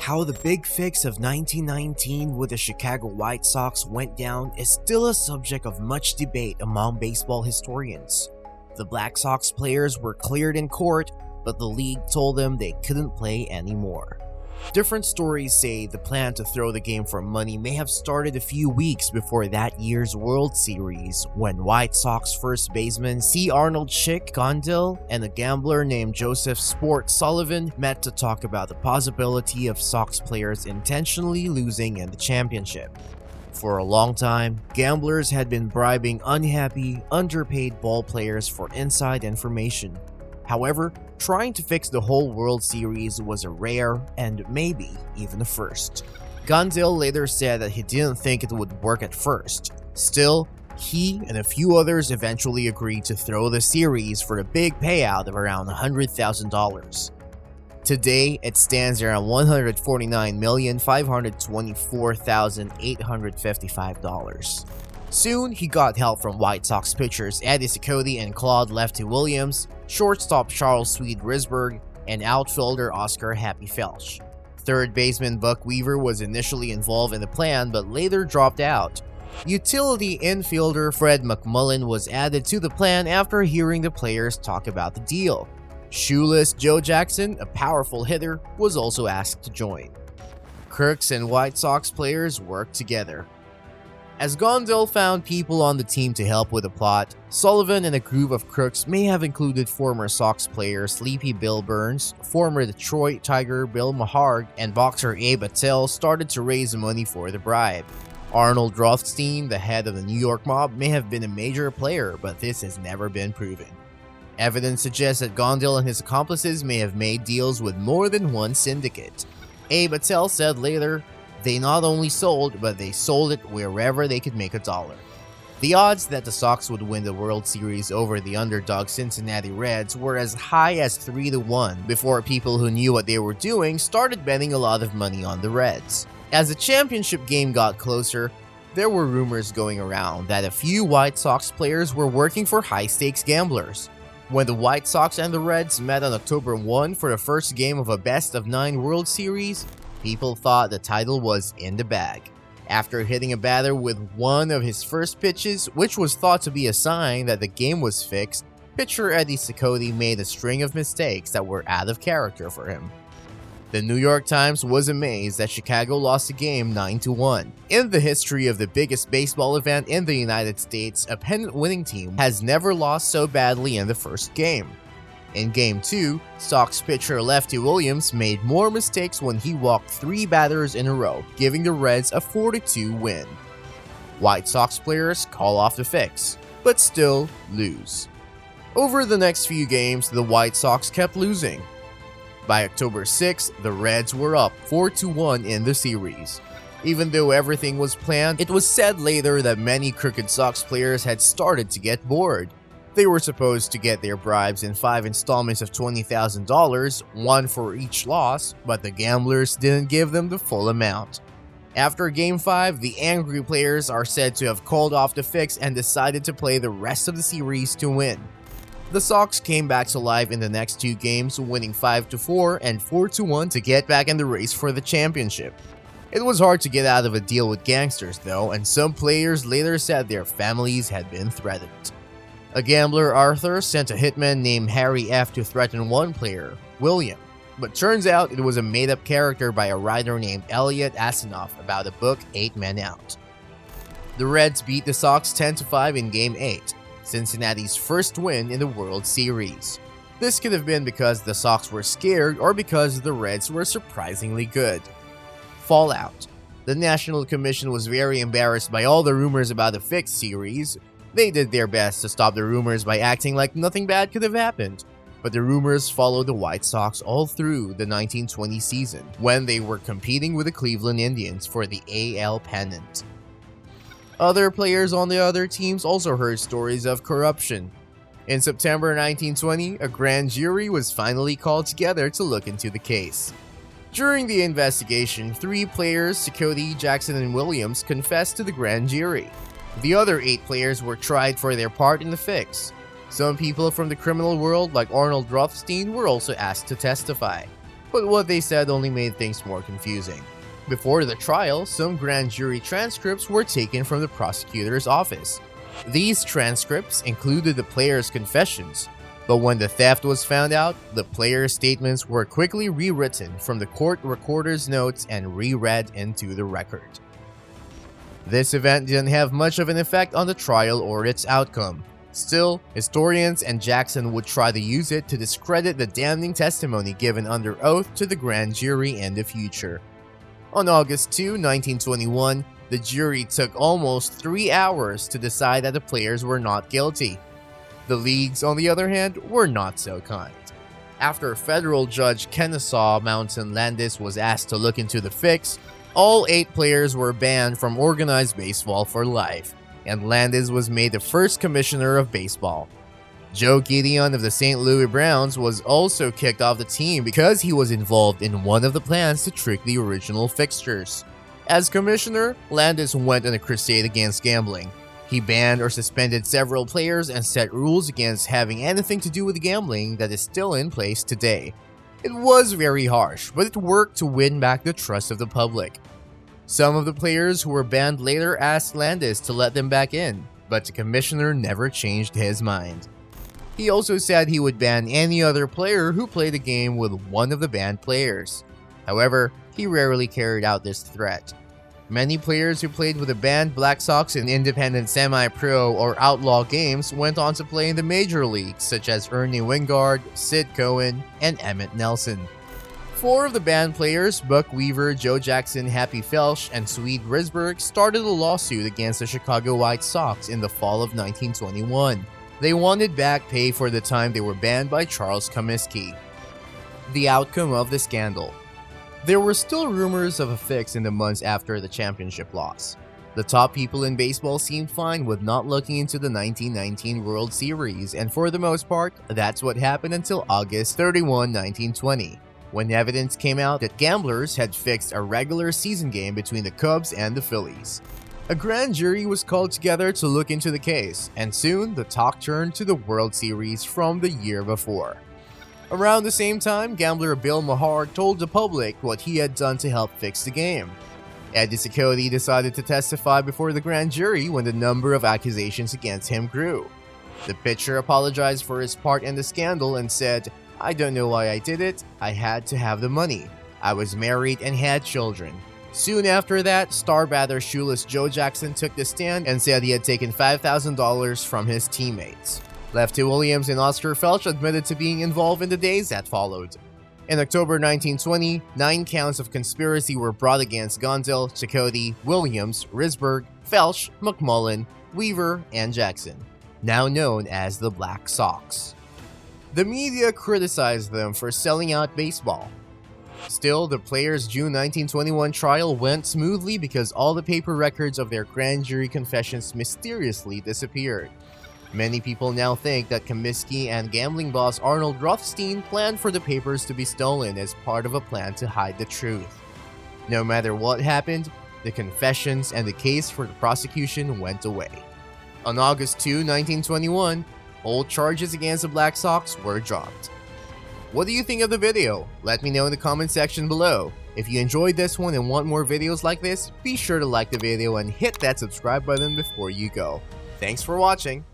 How the big fix of 1919 with the Chicago White Sox went down is still a subject of much debate among baseball historians. The Black Sox players were cleared in court, but the league told them they couldn't play anymore. Different stories say the plan to throw the game for money may have started a few weeks before that year's World Series, when White Sox first baseman C. Arnold Gandil and a gambler named Joseph Sport Sullivan met to talk about the possibility of Sox players intentionally losing in the championship. For a long time, gamblers had been bribing unhappy, underpaid ball players for inside information. However, trying to fix the whole World Series was a rare and maybe even a first. Gandil later said that he didn't think it would work at first. Still, he and a few others eventually agreed to throw the series for a big payout of around $100,000. Today, it stands around $149,524,855. Soon, he got help from White Sox pitchers Eddie Cicotte and Claude Lefty Williams, shortstop Swede Risberg, and outfielder Oscar Happy Felsch. Third baseman Buck Weaver was initially involved in the plan but later dropped out. Utility infielder Fred McMullin was added to the plan after hearing the players talk about the deal. Shoeless Joe Jackson, a powerful hitter, was also asked to join. Crooks and White Sox players worked together. As Gandil found people on the team to help with the plot, Sullivan and a group of crooks may have included former Sox player Sleepy Bill Burns, former Detroit Tiger Bill Maharg, and boxer Abe Attell started to raise money for the bribe. Arnold Rothstein, the head of the New York mob, may have been a major player, but this has never been proven. Evidence suggests that Gandil and his accomplices may have made deals with more than one syndicate. Abe Attell said later, "They not only sold, but they sold it wherever they could make a dollar." The odds that the Sox would win the World Series over the underdog Cincinnati Reds were as high as 3-1 before people who knew what they were doing started betting a lot of money on the Reds. As the championship game got closer, there were rumors going around that a few White Sox players were working for high-stakes gamblers. When the White Sox and the Reds met on October 1 for the first game of a best-of-9 World Series, people thought the title was in the bag. After hitting a batter with one of his first pitches, which was thought to be a sign that the game was fixed, pitcher Eddie Cicotte made a string of mistakes that were out of character for him. The New York Times was amazed that Chicago lost the game 9-1. In the history of the biggest baseball event in the United States, a pennant-winning team has never lost so badly in the first game. In Game 2, Sox pitcher Lefty Williams made more mistakes when he walked 3 batters in a row, giving the Reds a 4-2 win. White Sox players call off the fix, but still lose. Over the next few games, the White Sox kept losing. By October 6, the Reds were up 4-1 in the series. Even though everything was planned, it was said later that many crooked Sox players had started to get bored. They were supposed to get their bribes in 5 installments of $20,000, one for each loss, but the gamblers didn't give them the full amount. After Game 5, the angry players are said to have called off the fix and decided to play the rest of the series to win. The Sox came back to life in the next 2 games, winning 5-4 and 4-1 to get back in the race for the championship. It was hard to get out of a deal with gangsters though, and some players later said their families had been threatened. A gambler, Arthur, sent a hitman named Harry F. to threaten one player, William, but turns out it was a made-up character by a writer named Elliot Asinoff about the book 8 Men Out. The Reds beat the Sox 10-5 in Game 8, Cincinnati's first win in the World Series. This could have been because the Sox were scared or because the Reds were surprisingly good. Fallout. The National Commission was very embarrassed by all the rumors about the fixed series. They did their best to stop the rumors by acting like nothing bad could have happened, but the rumors followed the White Sox all through the 1920 season, when they were competing with the Cleveland Indians for the AL pennant. Other players on the other teams also heard stories of corruption. In September 1920, a grand jury was finally called together to look into the case. During the investigation, 3 players, Cicotte, Jackson, and Williams, confessed to the grand jury. The other 8 players were tried for their part in the fix. Some people from the criminal world, like Arnold Rothstein, were also asked to testify. but what they said only made things more confusing. Before the trial, some grand jury transcripts were taken from the prosecutor's office. These transcripts included the players' confessions, but when the theft was found out, the players' statements were quickly rewritten from the court recorder's notes and reread into the record. This event didn't have much of an effect on the trial or its outcome. Still, historians and Jackson would try to use it to discredit the damning testimony given under oath to the grand jury in the future. On August 2, 1921, the jury took almost 3 hours to decide that the players were not guilty. The leagues, on the other hand, were not so kind. After federal judge Kennesaw Mountain Landis was asked to look into the fix, all 8 players were banned from organized baseball for life, and Landis was made the first commissioner of baseball. Joe Gideon of the St. Louis Browns was also kicked off the team because he was involved in one of the plans to trick the original fixtures. As commissioner, Landis went on a crusade against gambling. He banned or suspended several players and set rules against having anything to do with gambling that is still in place today. It was very harsh, but it worked to win back the trust of the public. Some of the players who were banned later asked Landis to let them back in, but the commissioner never changed his mind. He also said he would ban any other player who played a game with one of the banned players. However, he rarely carried out this threat. Many players who played with the banned Black Sox in independent semi-pro or outlaw games went on to play in the major leagues, such as Ernie Wingard, Sid Cohen, and Emmett Nelson. 4 of the banned players, Buck Weaver, Joe Jackson, Happy Felsch, and Swede Risberg, started a lawsuit against the Chicago White Sox in the fall of 1921. They wanted back pay for the time they were banned by Charles Comiskey. The outcome of the scandal. There were still rumors of a fix in the months after the championship loss. The top people in baseball seemed fine with not looking into the 1919 World Series, and for the most part, that's what happened until August 31, 1920. When evidence came out that gamblers had fixed a regular season game between the Cubs and the Phillies. A grand jury was called together to look into the case, and soon the talk turned to the World Series from the year before. Around the same time, gambler Bill Mahar told the public what he had done to help fix the game. Eddie Cicotte decided to testify before the grand jury when the number of accusations against him grew. The pitcher apologized for his part in the scandal and said, "I don't know why I did it. I had to have the money. I was married and had children." Soon after that, star batter Shoeless Joe Jackson took the stand and said he had taken $5,000 from his teammates. Lefty Williams and Oscar Felsch admitted to being involved in the days that followed. In October 1920, 9 counts of conspiracy were brought against Gandil, Cicotte, Williams, Risberg, Felsch, McMullin, Weaver, and Jackson, now known as the Black Sox. The media criticized them for selling out baseball. Still, the players' June 1921 trial went smoothly because all the paper records of their grand jury confessions mysteriously disappeared. Many people now think that Comiskey and gambling boss Arnold Rothstein planned for the papers to be stolen as part of a plan to hide the truth. No matter what happened, the confessions and the case for the prosecution went away. On August 2, 1921, all charges against the Black Sox were dropped. What do you think of the video? Let me know in the comment section below. If you enjoyed this one and want more videos like this, be sure to like the video and hit that subscribe button before you go. Thanks for watching.